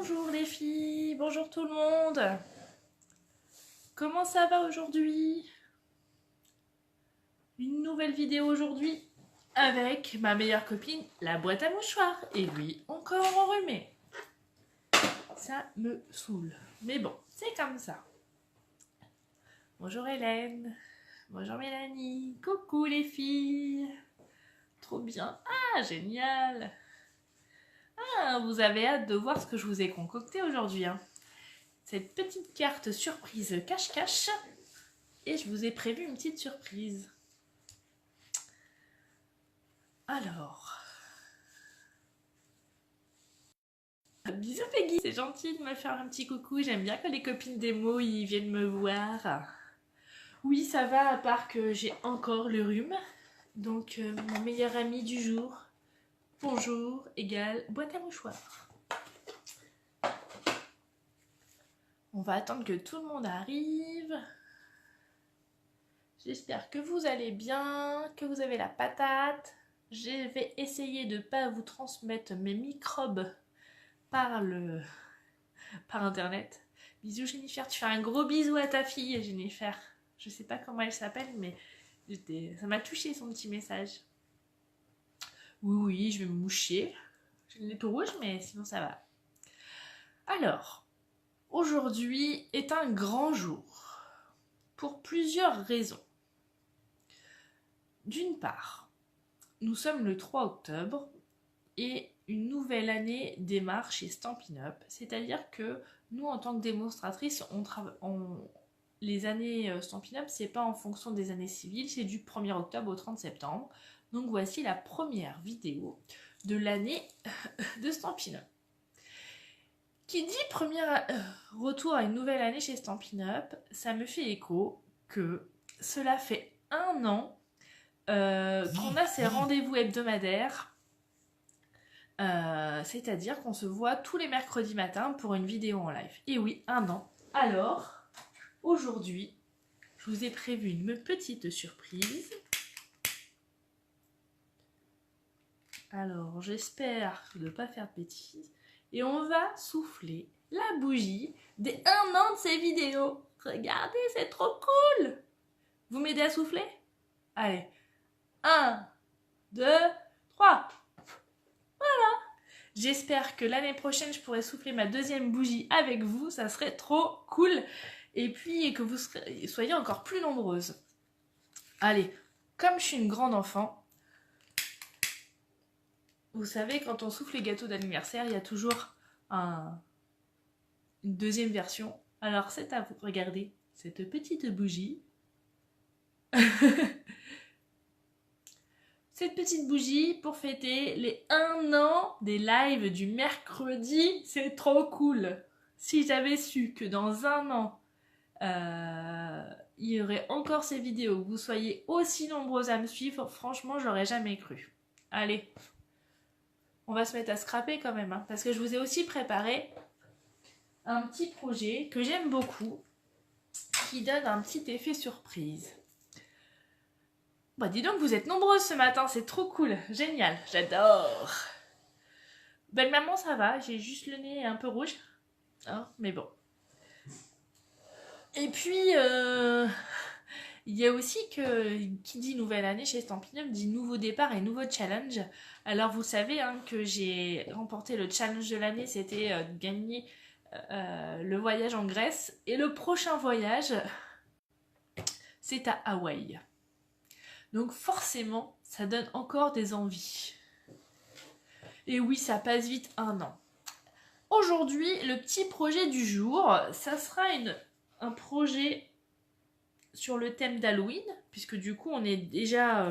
Bonjour les filles, bonjour tout le monde. Comment ça va aujourd'hui? Une nouvelle vidéo aujourd'hui avec ma meilleure copine, la boîte à mouchoirs. Et lui, encore enrhumé. Ça me saoule. Mais bon, c'est comme ça. Bonjour Hélène. Bonjour Mélanie. Coucou les filles. Trop bien. Ah, génial. Ah, vous avez hâte de voir ce que je vous ai concocté aujourd'hui, hein. Cette petite carte surprise cache-cache. Et je vous ai prévu une petite surprise. Alors. Bisous Peggy, c'est gentil de me faire un petit coucou. J'aime bien quand les copines d'Emo ils viennent me voir. Oui, ça va, à part que j'ai encore le rhume. Donc, mon meilleur ami du jour. Bonjour, égale boîte à mouchoirs. On va attendre que tout le monde arrive. J'espère que vous allez bien, que vous avez la patate. Je vais essayer de ne pas vous transmettre mes microbes par internet. Bisous Jennifer, tu fais un gros bisou à ta fille Jennifer. Je sais pas comment elle s'appelle, mais ça m'a touché son petit message. Oui, je vais me moucher. J'ai le nez tout rouge, mais sinon ça va. Alors, aujourd'hui est un grand jour. Pour plusieurs raisons. D'une part, nous sommes le 3 octobre et une nouvelle année démarre chez Stampin' Up. C'est-à-dire que nous, en tant que démonstratrices, les années Stampin' Up, c'est pas en fonction des années civiles, c'est du 1er octobre au 30 septembre. Donc voici la première vidéo de l'année de Stampin' Up. Qui dit premier retour à une nouvelle année chez Stampin' Up, ça me fait écho que cela fait 1 an qu'on a ces rendez-vous hebdomadaires, c'est-à-dire qu'on se voit tous les mercredis matins pour une vidéo en live. Et oui, 1 an. Alors, aujourd'hui, je vous ai prévu une petite surprise. Alors, j'espère ne pas faire de bêtises. Et on va souffler la bougie des 1 an de ces vidéos. Regardez, c'est trop cool. Vous m'aidez à souffler? Allez. 1, 2, 3. Voilà. J'espère que l'année prochaine, je pourrai souffler ma deuxième bougie avec vous. Ça serait trop cool. Et puis, que vous soyez encore plus nombreuses. Allez, comme je suis une grande enfant, vous savez, quand on souffle les gâteaux d'anniversaire, il y a toujours une deuxième version. Alors, c'est à vous. Regardez cette petite bougie. Cette petite bougie pour fêter les 1 an des lives du mercredi. C'est trop cool. Si j'avais su que dans 1 an, il y aurait encore ces vidéos, que vous soyez aussi nombreux à me suivre, franchement, j'aurais jamais cru. Allez, on va se mettre à scraper quand même, hein, parce que je vous ai aussi préparé un petit projet que j'aime beaucoup, qui donne un petit effet surprise. Bah dis donc, vous êtes nombreuses ce matin, c'est trop cool, génial, j'adore. Belle maman, ça va, j'ai juste le nez un peu rouge, hein, mais bon. Et puis, il y a aussi que, qui dit nouvelle année chez Stampin' Up, dit nouveau départ et nouveau challenge. Alors vous savez hein, que j'ai remporté le challenge de l'année, c'était de gagner le voyage en Grèce. Et le prochain voyage, c'est à Hawaï. Donc forcément, ça donne encore des envies. Et oui, ça passe vite 1 an. Aujourd'hui, le petit projet du jour, ça sera un projet sur le thème d'Halloween, puisque du coup, on est déjà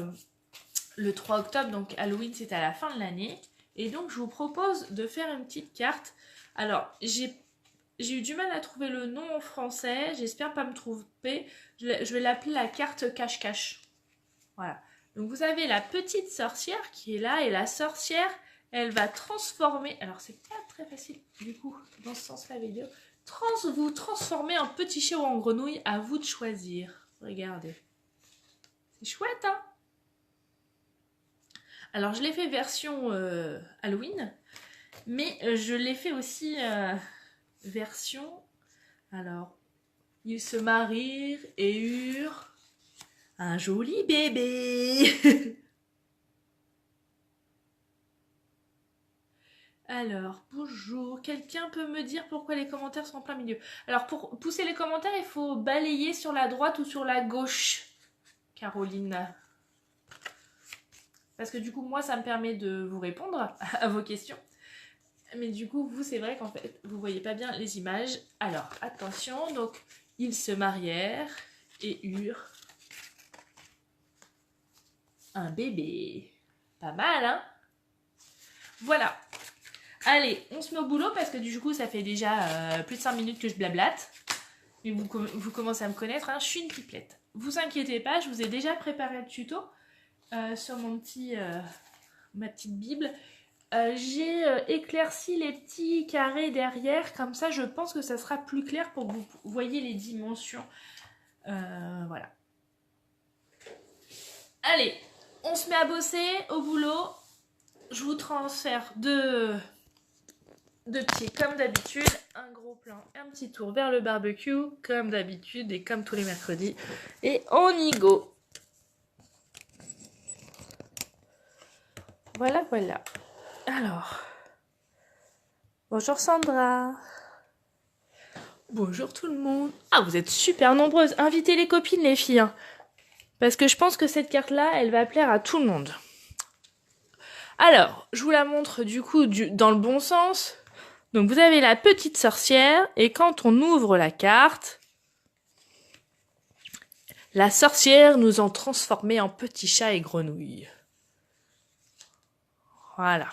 le 3 octobre, donc Halloween, c'est à la fin de l'année. Et donc, je vous propose de faire une petite carte. Alors, j'ai eu du mal à trouver le nom en français, j'espère pas me tromper. Je vais l'appeler la carte cache-cache. Voilà. Donc vous avez la petite sorcière qui est là et la sorcière, elle va transformer, alors c'est pas très facile du coup dans ce sens-là vidéo, vous transformer en petit chat ou en grenouille, à vous de choisir. Regardez. C'est chouette hein. Alors je l'ai fait version Halloween Mais je l'ai fait aussi version... Alors, ils se marient et eurent un joli bébé. Alors, bonjour. Quelqu'un peut me dire pourquoi les commentaires sont en plein milieu? Alors, pour pousser les commentaires, il faut balayer sur la droite ou sur la gauche, Caroline. Parce que du coup, moi, ça me permet de vous répondre à vos questions. Mais du coup, vous, c'est vrai qu'en fait, vous voyez pas bien les images. Alors, attention. Donc, ils se marièrent et eurent un bébé. Pas mal, hein? Voilà. Allez, on se met au boulot parce que du coup, ça fait déjà plus de 5 minutes que je blablate. Mais vous commencez à me connaître, hein, je suis une pipelette. Vous inquiétez pas, je vous ai déjà préparé le tuto sur ma petite bible. J'ai éclairci les petits carrés derrière, comme ça je pense que ça sera plus clair pour que vous voyez les dimensions. Voilà. Allez, on se met à bosser au boulot. Je vous transfère deux pieds comme d'habitude, un gros plan, un petit tour vers le barbecue comme d'habitude et comme tous les mercredis. Et on y go. Voilà, voilà. Alors, bonjour Sandra. Bonjour tout le monde. Ah, vous êtes super nombreuses. Invitez les copines, les filles. Hein. Parce que je pense que cette carte-là, elle va plaire à tout le monde. Alors, je vous la montre du coup dans le bon sens. Donc, vous avez la petite sorcière. Et quand on ouvre la carte, la sorcière nous a transformés en petits chats et grenouilles. Voilà.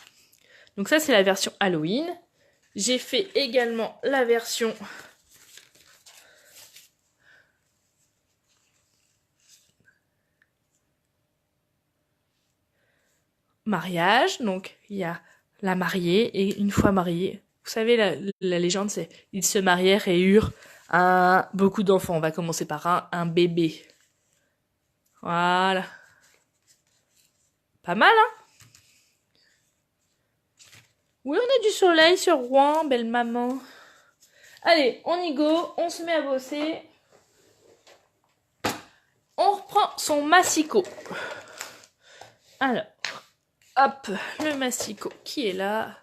Donc ça, c'est la version Halloween. J'ai fait également la version mariage. Donc, il y a la mariée et une fois mariée. Vous savez, la légende, c'est ils se marièrent et eurent beaucoup d'enfants. On va commencer par un bébé. Voilà. Pas mal, hein? Oui, on a du soleil sur Rouen, belle maman. Allez, on y go, on se met à bosser. On reprend son massicot. Alors, hop, le massicot qui est là.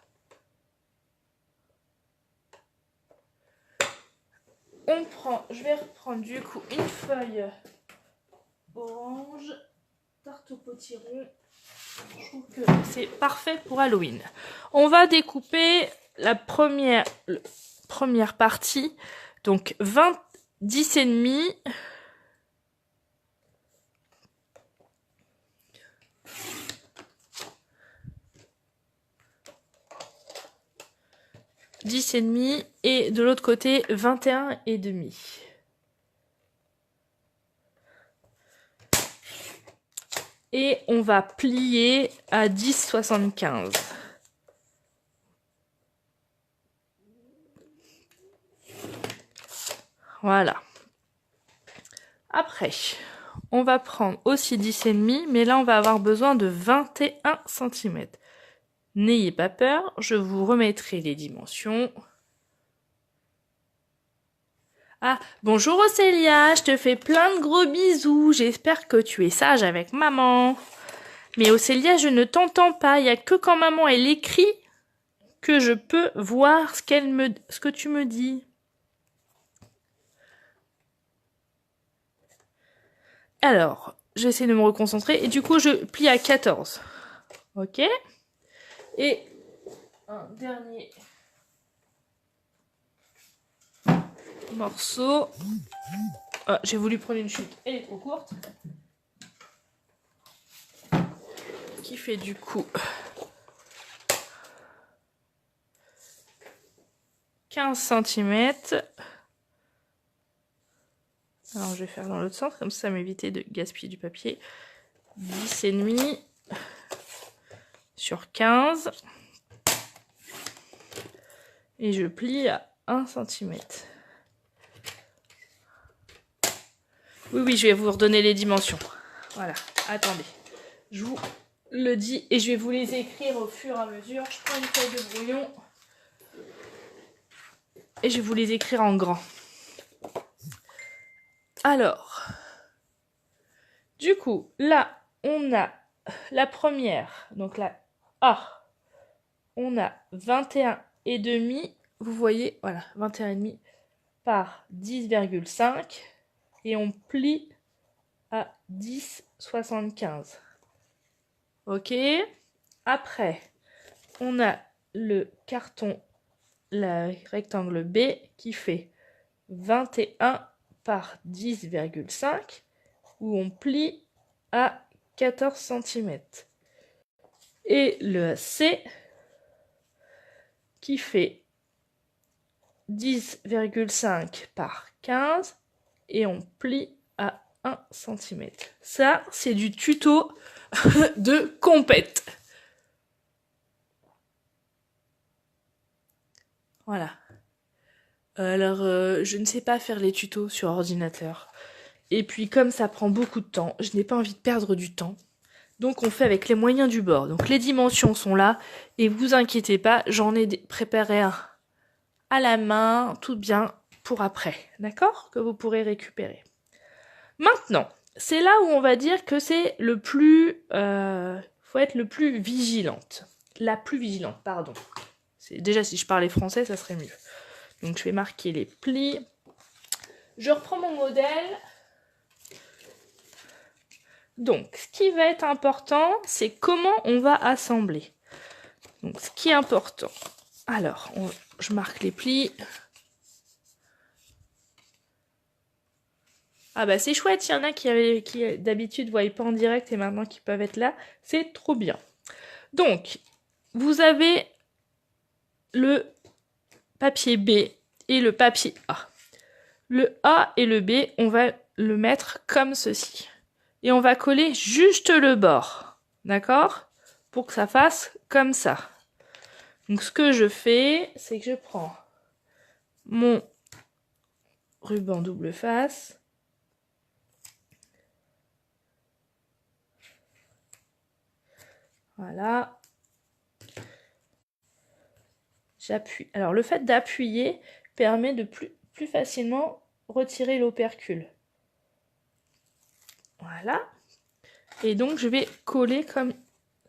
Je vais reprendre du coup une feuille orange, tarte au potiron. Je trouve que c'est parfait pour Halloween. On va découper la première partie, donc 10 et demi. Et de l'autre côté 21 et demi. Et on va plier à 10,75. Voilà. Après, on va prendre aussi 10 et demi, mais là on va avoir besoin de 21 cm. N'ayez pas peur, je vous remettrai les dimensions. Ah, bonjour Océlia, je te fais plein de gros bisous. J'espère que tu es sage avec maman. Mais Océlia, je ne t'entends pas. Il n'y a que quand maman elle écrit que je peux voir ce que tu me dis. Alors, j'essaie de me reconcentrer et du coup je plie à 14. Ok. Et un dernier morceau. Ah, j'ai voulu prendre une chute. Elle est trop courte. Qui fait du coup 15 cm. Alors je vais faire dans l'autre sens, comme ça m'éviter de gaspiller du papier. 10 et demi sur 15. Et je plie à 1 cm. Oui, je vais vous redonner les dimensions. Voilà, attendez. Je vous le dit et je vais vous les écrire au fur et à mesure. Je prends une feuille de brouillon et je vais vous les écrire en grand. Alors, du coup, là, on a la première, donc la A, on a 21,5, vous voyez, voilà, 21,5 par 10,5 et on plie à 10,75. Ok. Après, on a le carton, le rectangle B qui fait 21 par 10,5 où on plie à 14 cm. Et le C qui fait 10,5 par 15 et on plie à 1 cm. Ça, c'est du tuto de compète. Voilà. Alors, je ne sais pas faire les tutos sur ordinateur. Et puis, comme ça prend beaucoup de temps, je n'ai pas envie de perdre du temps. Donc, on fait avec les moyens du bord. Donc, les dimensions sont là. Et vous inquiétez pas, j'en ai préparé un à la main, tout bien, pour après. D'accord? Que vous pourrez récupérer. Maintenant, c'est là où on va dire que c'est le plus... faut être le plus vigilante. La plus vigilante, pardon. Déjà, si je parlais français, ça serait mieux. Donc, je vais marquer les plis. Je reprends mon modèle. Donc, ce qui va être important, c'est comment on va assembler. Donc, ce qui est important. Alors, je marque les plis. Ah bah c'est chouette, il y en a qui d'habitude ne voient pas en direct et maintenant qui peuvent être là. C'est trop bien. Donc, vous avez le papier B et le papier A. Le A et le B, on va le mettre comme ceci. Et on va coller juste le bord. D'accord? Pour que ça fasse comme ça. Donc ce que je fais, c'est que je prends mon ruban double face. Voilà. J'appuie. Alors le fait d'appuyer permet de plus facilement retirer l'opercule. Voilà. Et donc je vais coller comme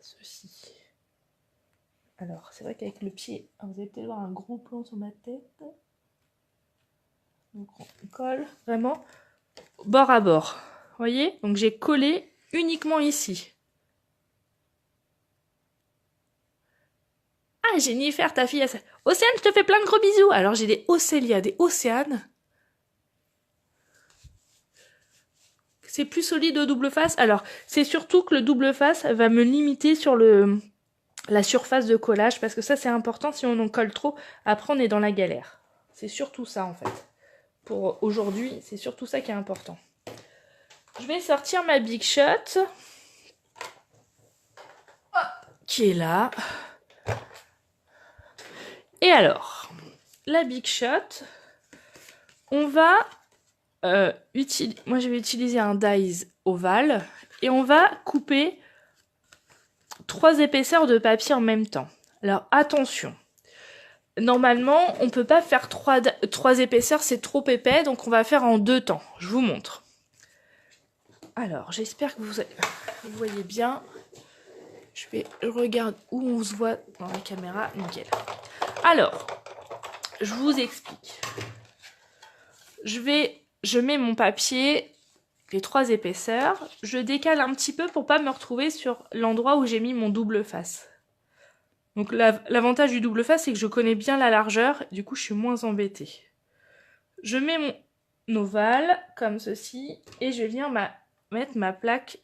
ceci. Alors c'est vrai qu'avec le pied, vous allez peut-être voir un gros plan sur ma tête. Donc on colle vraiment bord à bord. Vous voyez? Donc j'ai collé uniquement ici. Ah, Jennifer, ta fille, Océane, je te fais plein de gros bisous. Alors j'ai des Océlia, des Océane. C'est plus solide au double face. Alors, c'est surtout que le double face va me limiter sur la surface de collage. Parce que ça, c'est important. Si on en colle trop, après, on est dans la galère. C'est surtout ça, en fait. Pour aujourd'hui, c'est surtout ça qui est important. Je vais sortir ma Big Shot. Qui est là. Et alors, la Big Shot, on va... moi, je vais utiliser un dies ovale. Et on va couper 3 épaisseurs de papier en même temps. Alors, attention. Normalement, on ne peut pas faire 3 épaisseurs, c'est trop épais. Donc, on va faire en 2 temps. Je vous montre. Alors, j'espère que vous voyez bien. Je regarde où on se voit dans la caméra. Nickel. Alors, je vous explique. Je mets mon papier, les 3 épaisseurs. Je décale un petit peu pour pas me retrouver sur l'endroit où j'ai mis mon double face. Donc l'avantage du double face, c'est que je connais bien la largeur. Du coup, je suis moins embêtée. Je mets mon ovale comme ceci. Et je viens mettre ma plaque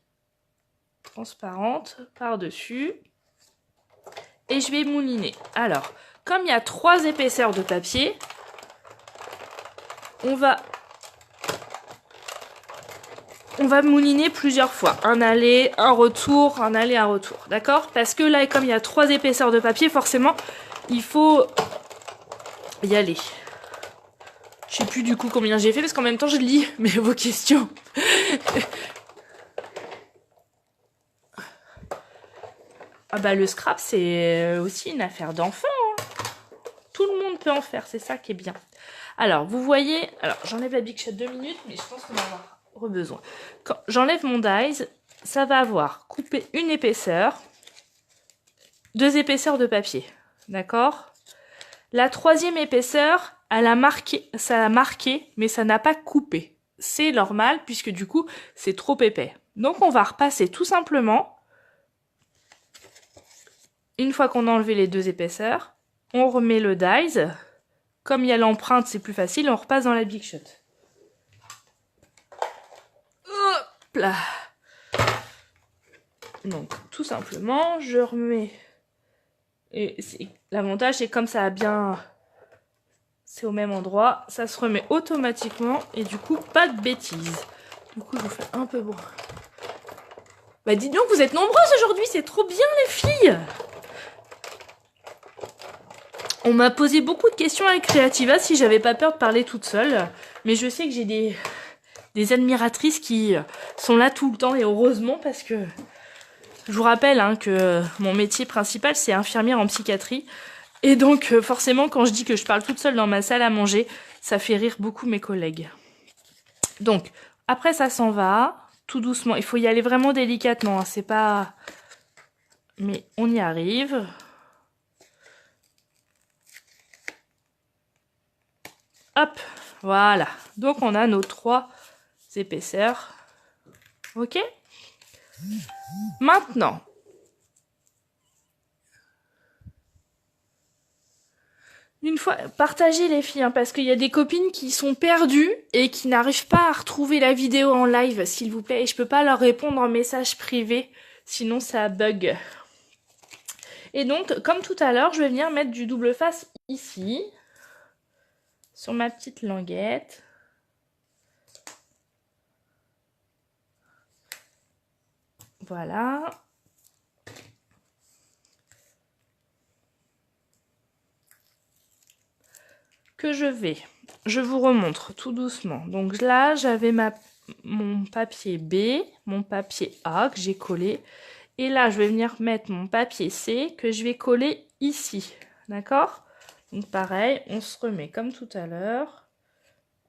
transparente par-dessus. Et je vais mouliner. Alors, comme il y a 3 épaisseurs de papier, on va mouliner plusieurs fois. Un aller, un retour, un aller, un retour. D'accord? Parce que là, comme il y a 3 épaisseurs de papier, forcément, il faut y aller. Je sais plus du coup combien j'ai fait, parce qu'en même temps, je lis vos questions. Ah bah le scrap, c'est aussi une affaire d'enfant. Hein. Tout le monde peut en faire, c'est ça qui est bien. Alors, vous voyez... Alors, j'enlève la Big Shot 2 minutes, mais je pense qu'on va avoir besoin. Quand j'enlève mon dies, ça va avoir coupé une épaisseur, 2 épaisseurs de papier. D'accord? La 3e épaisseur, elle a marqué, ça a marqué, mais ça n'a pas coupé. C'est normal, puisque du coup, c'est trop épais. Donc, on va repasser tout simplement, une fois qu'on a enlevé les 2 épaisseurs, on remet le dies. Comme il y a l'empreinte, c'est plus facile, on repasse dans la Big Shot. Hop là. Donc, tout simplement, je remets... Et l'avantage, c'est comme ça a bien... C'est au même endroit, ça se remet automatiquement et du coup, pas de bêtises. Du coup, je vous fais un peu bon. Bah, dites donc, vous êtes nombreuses aujourd'hui, c'est trop bien les filles. On m'a posé beaucoup de questions avec Creativa si j'avais pas peur de parler toute seule. Mais je sais que j'ai des admiratrices qui sont là tout le temps et heureusement parce que je vous rappelle hein, que mon métier principal c'est infirmière en psychiatrie. Et donc forcément quand je dis que je parle toute seule dans ma salle à manger, ça fait rire beaucoup mes collègues. Donc après ça s'en va, tout doucement. Il faut y aller vraiment délicatement, hein, c'est pas... Mais on y arrive. Hop, voilà. Donc, on a nos 3 épaisseurs. Ok? Maintenant, une fois, partagez les filles, hein, parce qu'il y a des copines qui sont perdues et qui n'arrivent pas à retrouver la vidéo en live, s'il vous plaît. Et je peux pas leur répondre en message privé, sinon ça bug. Et donc, comme tout à l'heure, je vais venir mettre du double face ici, sur ma petite languette. Voilà. Que je vous remontre tout doucement. Donc là, j'avais mon papier B, mon papier A que j'ai collé. Et là, je vais venir mettre mon papier C que je vais coller ici. D'accord? Donc pareil, on se remet comme tout à l'heure.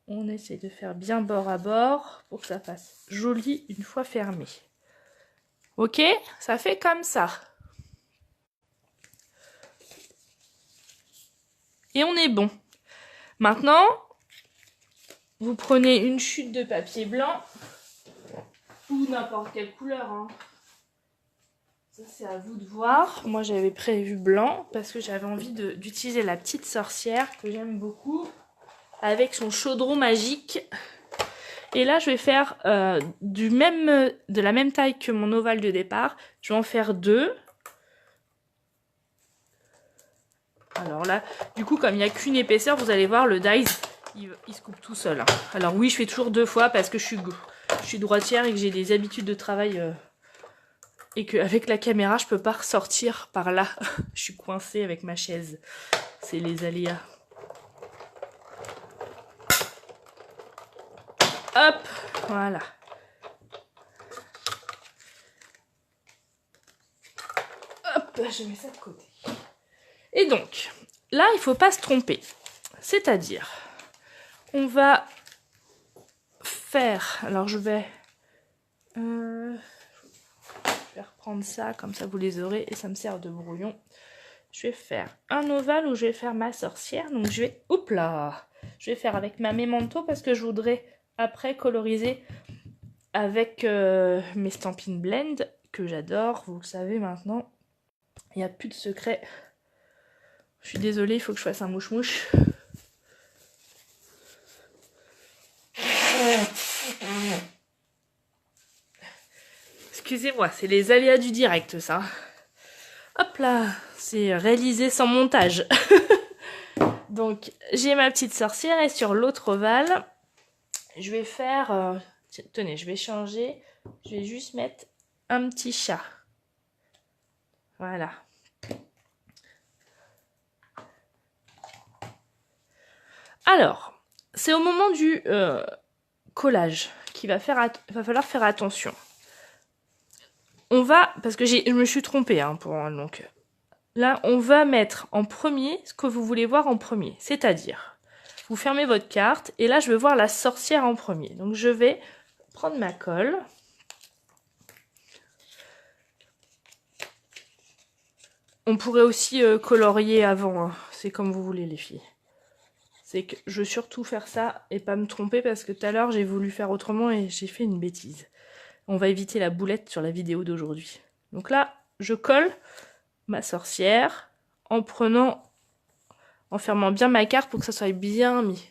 On essaie de faire bien bord à bord pour que ça fasse joli une fois fermé. Ok? Ça fait comme ça. Et on est bon. Maintenant, vous prenez une chute de papier blanc ou n'importe quelle couleur. Hein. Ça, c'est à vous de voir. Moi, j'avais prévu blanc parce que j'avais envie d'utiliser la petite sorcière que j'aime beaucoup avec son chaudron magique. Et là, je vais faire de la même taille que mon ovale de départ. Je vais en faire 2. Alors là, du coup, comme il n'y a qu'une épaisseur, vous allez voir, le dies, il se coupe tout seul. Hein. Alors oui, je fais toujours 2 fois parce que je suis droitière et que j'ai des habitudes de travail... et qu'avec la caméra, je peux pas ressortir par là. Je suis coincée avec ma chaise. C'est les aléas. Hop, voilà. Hop, je mets ça de côté. Et donc, là, il faut pas se tromper. C'est-à-dire, on va faire... Alors, je vais reprendre ça, comme ça vous les aurez, et ça me sert de brouillon. Je vais faire un ovale où je vais faire ma sorcière. Donc je vais... Oups là! Je vais faire avec ma Memento parce que je voudrais après coloriser avec mes Stampin' Blend que j'adore. Vous le savez maintenant. Il n'y a plus de secret. Je suis désolée, il faut que je fasse un mouche-mouche. Excusez-moi, c'est les aléas du direct, ça. Hop là, c'est réalisé sans montage. Donc, j'ai ma petite sorcière et sur l'autre ovale, je vais faire... tenez, je vais changer. Je vais juste mettre un petit chat. Voilà. Alors, c'est au moment du collage qu'il va falloir faire attention. on va, parce que je me suis trompée, hein, donc là, on va mettre en premier ce que vous voulez voir en premier. C'est-à-dire, vous fermez votre carte, et là, je veux voir la sorcière en premier. Donc, je vais prendre ma colle. On pourrait aussi colorier avant, hein. C'est comme vous voulez les filles. C'est que je veux surtout faire ça et pas me tromper parce que tout à l'heure j'ai voulu faire autrement et j'ai fait une bêtise. On va éviter la boulette sur la vidéo d'aujourd'hui. Donc là, je colle ma sorcière en fermant bien ma carte pour que ça soit bien mis.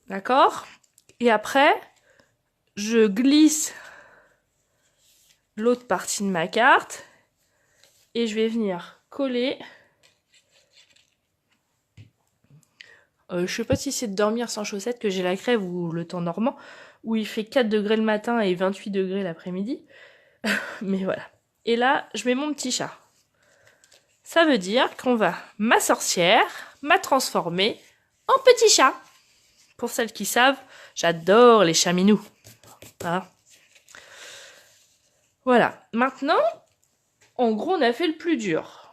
D'accord? Et après, je glisse l'autre partie de ma carte et je vais venir coller. Je sais pas si c'est de dormir sans chaussettes que j'ai la crève ou le temps normand, où il fait 4 degrés le matin et 28 degrés l'après-midi. Mais voilà. Et là, je mets mon petit chat. Ça veut dire qu'on va, ma sorcière, m'a transformer en petit chat. Pour celles qui savent, j'adore les chats minous. Hein. Voilà. Maintenant, en gros, on a fait le plus dur.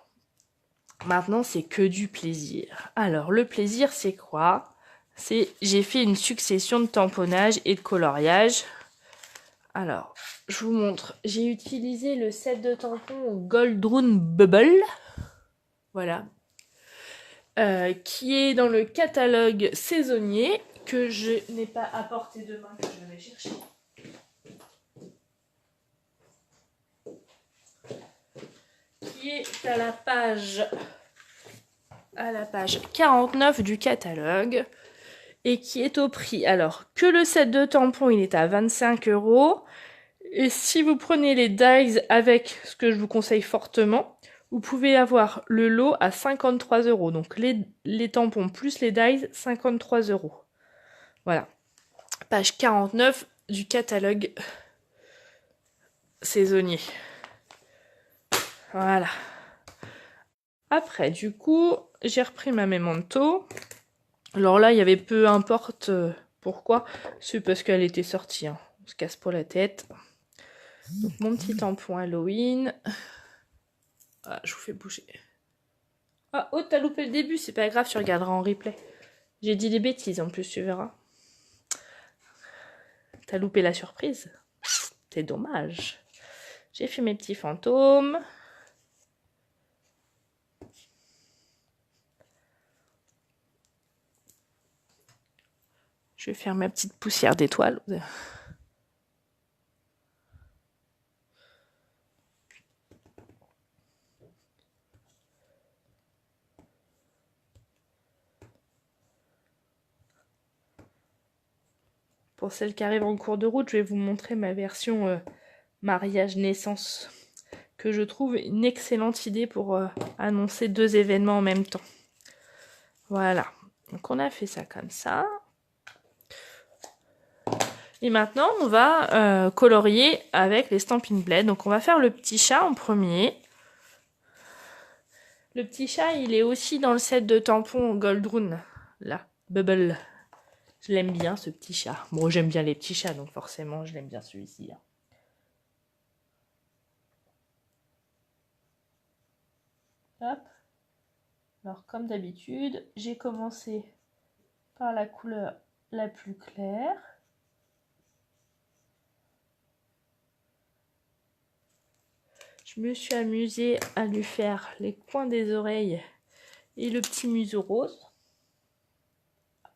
Maintenant, c'est que du plaisir. Alors, le plaisir, c'est quoi? J'ai fait une succession de tamponnage et de coloriage. Alors, je vous montre. J'ai utilisé le set de tampons Goldrun Bubble. Voilà. Qui est dans le catalogue saisonnier que je n'ai pas apporté demain, que je vais chercher. Qui est à la page 49 du catalogue. Et qui est au prix. Alors, que le set de tampons, il est à 25 €. Et si vous prenez les dies avec, ce que je vous conseille fortement, vous pouvez avoir le lot à 53 €. Donc, les tampons plus les dies, 53 €. Voilà. Page 49 du catalogue saisonnier. Voilà. Après, du coup, j'ai repris ma Memento. Alors là, il y avait peu importe pourquoi. C'est parce qu'elle était sortie. Hein. On se casse pas la tête. Donc, mon petit tampon Halloween. Ah, je vous fais bouger. Ah, oh, t'as loupé le début. C'est pas grave, tu regarderas en replay. J'ai dit des bêtises en plus, tu verras. T'as loupé la surprise. C'est dommage. J'ai fait mes petits fantômes. Je vais faire ma petite poussière d'étoiles. Pour celles qui arrivent en cours de route, je vais vous montrer ma version mariage-naissance, que je trouve une excellente idée pour annoncer 2 événements en même temps. Voilà. Donc on a fait ça comme ça. Et maintenant, on va colorier avec les Stampin' Blend. Donc on va faire le petit chat en premier. Le petit chat, il est aussi dans le set de tampons Goldrun. Là, Bubble. Je l'aime bien, ce petit chat. Bon, j'aime bien les petits chats, donc forcément, je l'aime bien celui-ci. Hein. Hop. Alors, comme d'habitude, j'ai commencé par la couleur la plus claire. Je me suis amusée à lui faire les coins des oreilles et le petit museau rose. Hop,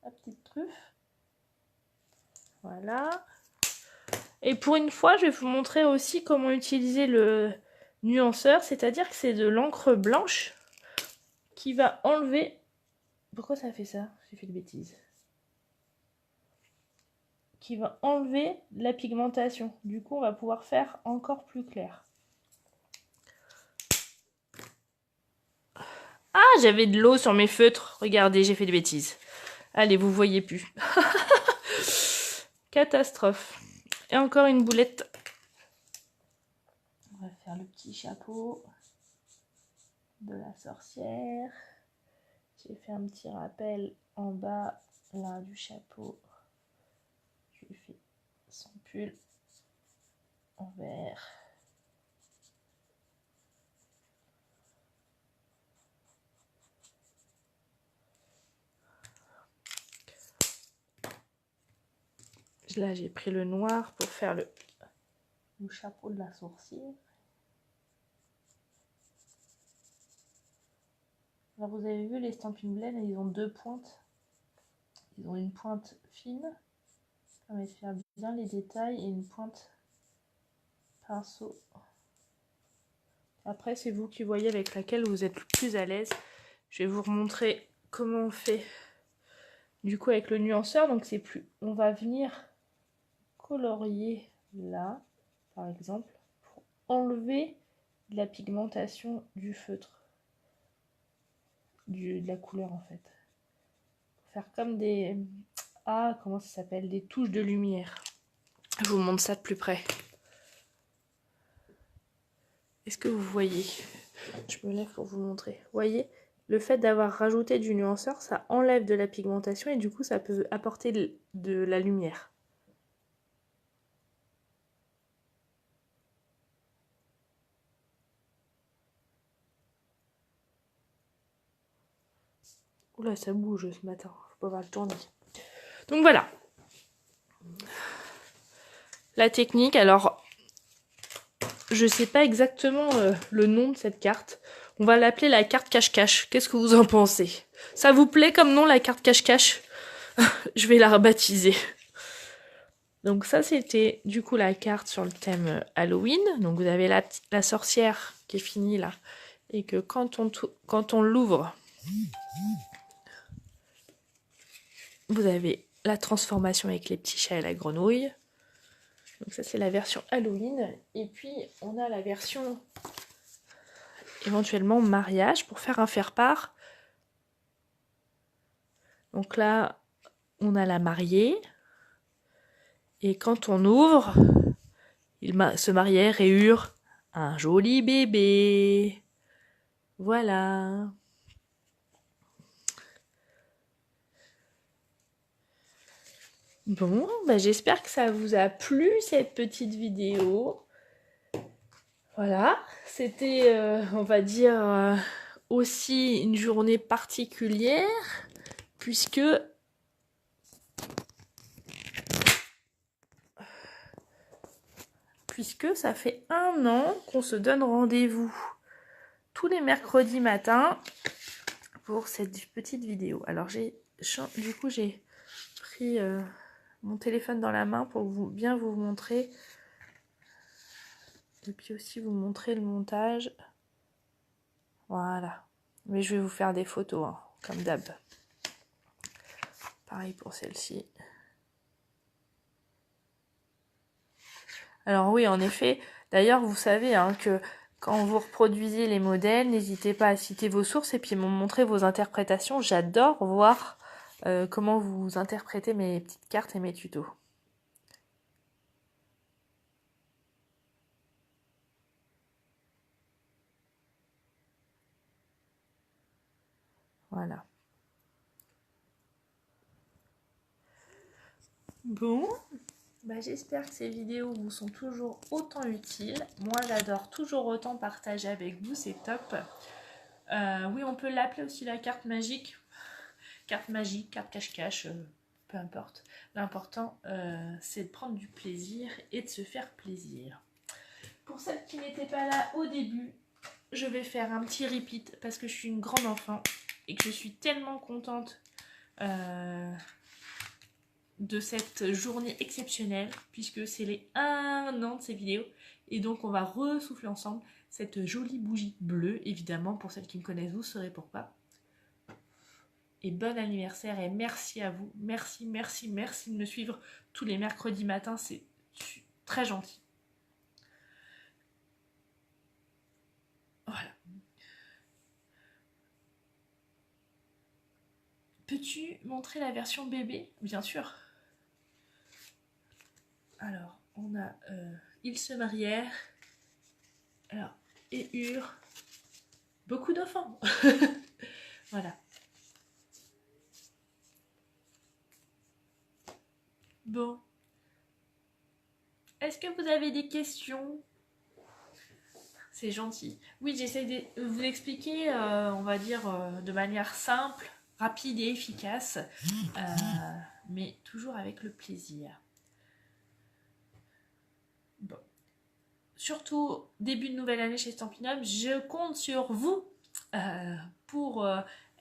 la petite truffe. Voilà. Et pour une fois, je vais vous montrer aussi comment utiliser le nuanceur, c'est-à-dire que c'est de l'encre blanche qui va enlever... Pourquoi ça fait ça? J'ai fait de bêtises. Qui va enlever la pigmentation. Du coup, on va pouvoir faire encore plus clair. Ah, j'avais de l'eau sur mes feutres. Regardez, j'ai fait des bêtises. Allez, vous voyez plus. Catastrophe. Et encore une boulette. On va faire le petit chapeau de la sorcière. J'ai fait un petit rappel en bas là du chapeau. Je lui fais son pull. en vert. Là, j'ai pris le noir pour faire le chapeau de la sorcière. Alors, vous avez vu, les Stampin' Blend, ils ont deux pointes. Ils ont une pointe fine, qui permet de faire bien les détails, et une pointe pinceau. Après, c'est vous qui voyez avec laquelle vous êtes le plus à l'aise. Je vais vous remontrer comment on fait du coup avec le nuanceur. Donc, c'est plus... On va venir colorier là, par exemple, pour enlever la pigmentation du feutre, de la couleur en fait. Pour faire comme des... Ah, comment ça s'appelle? Des touches de lumière. Je vous montre ça de plus près. Est-ce que vous voyez? Je me lève pour vous montrer. Vous voyez? Le fait d'avoir rajouté du nuanceur, ça enlève de la pigmentation et du coup, ça peut apporter de la lumière. Oula, ça bouge ce matin. Faut pas voir le tourner. Donc voilà. La technique, alors, je sais pas exactement le nom de cette carte. On va l'appeler la carte cache-cache. Qu'est-ce que vous en pensez? Ça vous plaît comme nom, la carte cache-cache? Je vais la rebaptiser. Donc ça, c'était du coup la carte sur le thème Halloween. Donc vous avez la sorcière qui est finie là. Et que quand on l'ouvre, vous avez la transformation avec les petits chats et la grenouille. Donc ça, c'est la version Halloween. Et puis, on a la version éventuellement mariage pour faire un faire-part. Donc là, on a la mariée. Et quand on ouvre, il se marièrent et eurent un joli bébé. Voilà. Bon, bah j'espère que ça vous a plu cette petite vidéo. Voilà, c'était, on va dire, aussi une journée particulière, puisque ça fait 1 an qu'on se donne rendez-vous tous les mercredis matins pour cette petite vidéo. Alors du coup j'ai pris mon téléphone dans la main pour bien vous montrer, et puis aussi vous montrer le montage. Voilà, mais je vais vous faire des photos, hein, comme d'hab. Pareil pour celle-ci. Alors oui, en effet, d'ailleurs, vous savez hein, que quand vous reproduisez les modèles, n'hésitez pas à citer vos sources et puis me montrer vos interprétations. J'adore voir comment vous interprétez mes petites cartes et mes tutos. Voilà. Bon, bah, j'espère que ces vidéos vous sont toujours autant utiles. Moi, j'adore toujours autant partager avec vous, c'est top. Oui, on peut l'appeler aussi la carte magique. Carte magique, carte cache-cache, peu importe. L'important, c'est de prendre du plaisir et de se faire plaisir. Pour celles qui n'étaient pas là au début, je vais faire un petit repeat parce que je suis une grande enfant et que je suis tellement contente de cette journée exceptionnelle puisque c'est les 1 an de ces vidéos et donc on va ressouffler ensemble cette jolie bougie bleue. Évidemment, pour celles qui me connaissent, vous saurez pourquoi. Et bon anniversaire et merci à vous. Merci, merci, merci de me suivre tous les mercredis matins. C'est très gentil. Voilà. Peux-tu montrer la version bébé? Bien sûr. Alors, on a ils se marièrent. Alors, et eurent beaucoup d'enfants. Voilà. Bon. Est-ce Est-ce que vous avez des questions? C'est gentil. Oui, j'essaie de vous expliquer, on va dire, de manière simple, rapide et efficace, mais toujours avec le plaisir. Bon. Surtout, début de nouvelle année chez Stampin' Up, je compte sur vous pour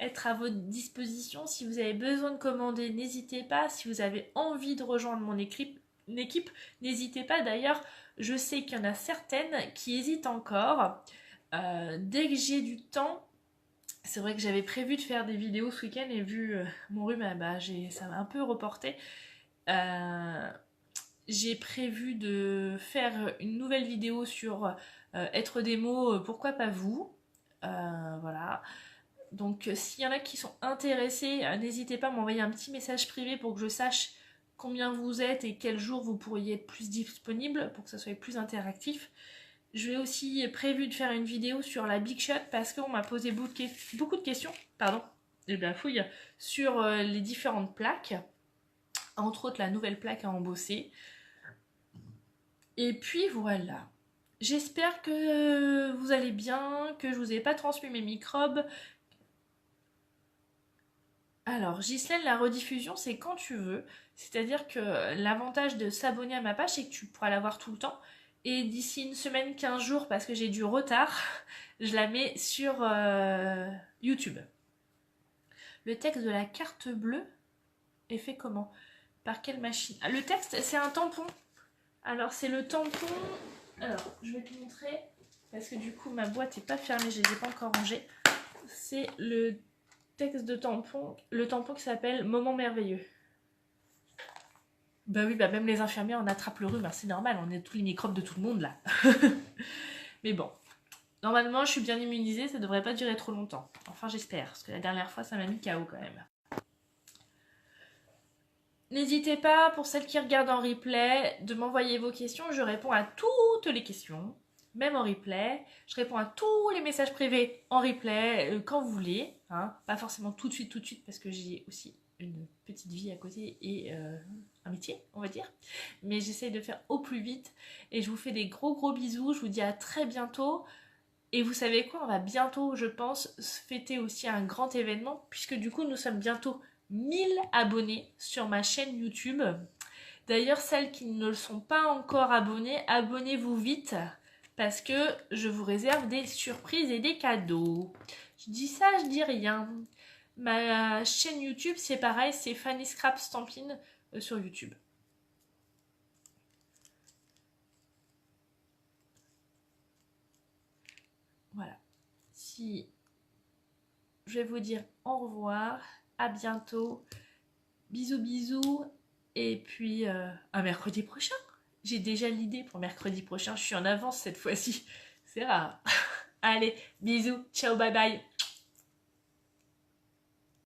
être à votre disposition. Si vous avez besoin de commander, n'hésitez pas. Si vous avez envie de rejoindre mon équipe, n'hésitez pas. D'ailleurs, je sais qu'il y en a certaines qui hésitent encore. Dès que j'ai du temps, c'est vrai que j'avais prévu de faire des vidéos ce week-end et vu mon rhume, ça m'a un peu reporté. J'ai prévu de faire une nouvelle vidéo sur être des mots, pourquoi pas vous. Voilà. Donc s'il y en a qui sont intéressés, n'hésitez pas à m'envoyer un petit message privé pour que je sache combien vous êtes et quel jour vous pourriez être plus disponible pour que ça soit plus interactif. Je vais aussi prévu de faire une vidéo sur la Big Shot parce qu'on m'a posé beaucoup de questions, et bien fouille, sur les différentes plaques, entre autres la nouvelle plaque à embosser. Et puis voilà. J'espère que vous allez bien, que je vous ai pas transmis mes microbes. Alors, Ghislaine, la rediffusion, c'est quand tu veux. C'est-à-dire que l'avantage de s'abonner à ma page, c'est que tu pourras la voir tout le temps. Et d'ici une semaine, 15 jours, parce que j'ai du retard, je la mets sur YouTube. Le texte de la carte bleue est fait comment? Par quelle machine? Le texte, c'est un tampon. Alors, c'est le tampon... Alors, je vais te montrer, parce que du coup, ma boîte n'est pas fermée, je ne les ai pas encore rangées. C'est le texte de tampon, le tampon qui s'appelle Moment merveilleux. Bah oui, même les infirmières en attrapent le rhume, c'est normal, on est tous les microbes de tout le monde là. Mais bon, normalement je suis bien immunisée, ça devrait pas durer trop longtemps. Enfin j'espère, parce que la dernière fois ça m'a mis KO quand même. N'hésitez pas, pour celles qui regardent en replay, de m'envoyer vos questions, je réponds à toutes les questions. Même en replay, je réponds à tous les messages privés en replay quand vous voulez, hein. Pas forcément tout de suite parce que j'ai aussi une petite vie à côté et un métier, on va dire. Mais j'essaye de faire au plus vite et je vous fais des gros bisous, je vous dis à très bientôt. Et vous savez quoi, on va bientôt, je pense, fêter aussi un grand événement puisque du coup nous sommes bientôt 1000 abonnés sur ma chaîne YouTube. D'ailleurs, celles qui ne le sont pas encore abonnées, abonnez-vous vite parce que je vous réserve des surprises et des cadeaux. Je dis ça, je dis rien. Ma chaîne YouTube, c'est pareil, c'est Fanny Scrap Stampin' sur YouTube. Voilà. Si je vais vous dire au revoir, à bientôt, bisous, et puis à mercredi prochain. J'ai déjà l'idée pour mercredi prochain, je suis en avance cette fois-ci, c'est rare. Allez, bisous, ciao, bye bye.